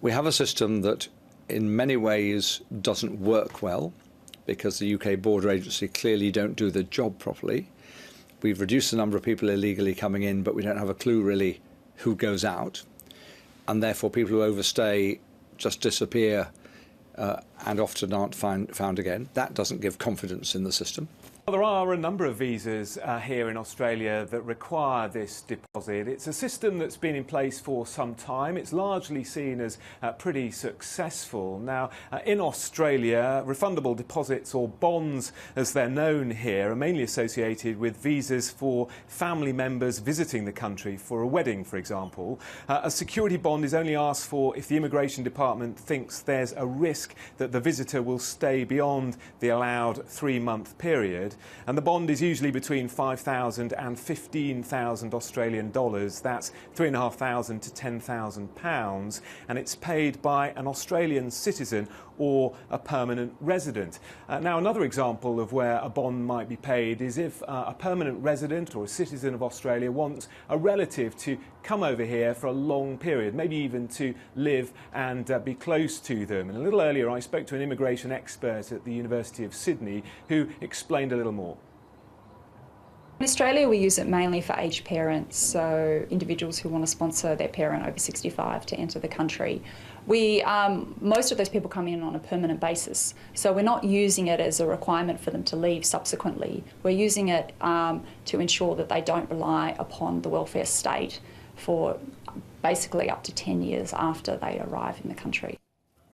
We have a system that in many ways doesn't work well because the UK border agency clearly don't do the job properly. We've reduced the number of people illegally coming in, but we don't have a clue really who goes out. And therefore people who overstay just disappear and often aren't found again. That doesn't give confidence in the system. Well, there are a number of visas here in Australia that require this deposit. It's a system that's been in place for some time. It's largely seen as pretty successful. Now, in Australia, refundable deposits, or bonds as they're known here, are mainly associated with visas for family members visiting the country for a wedding, for example. A security bond is only asked for if the immigration department thinks there's a risk that the visitor will stay beyond the allowed 3-month period. And the bond is usually between $5,000 and $15,000 Australian dollars. That's £3,500 to £10,000, and it's paid by an Australian citizen or a permanent resident. Now, another example of where a bond might be paid is if a permanent resident or a citizen of Australia wants a relative to come over here for a long period, maybe even to live and be close to them. And a little earlier I spoke to an immigration expert at the University of Sydney who explained a little more. In Australia, we use it mainly for aged parents, so individuals who want to sponsor their parent over 65 to enter the country. Most of those people come in on a permanent basis, so we're not using it as a requirement for them to leave subsequently. We're using it to ensure that they don't rely upon the welfare state for basically up to 10 years after they arrive in the country.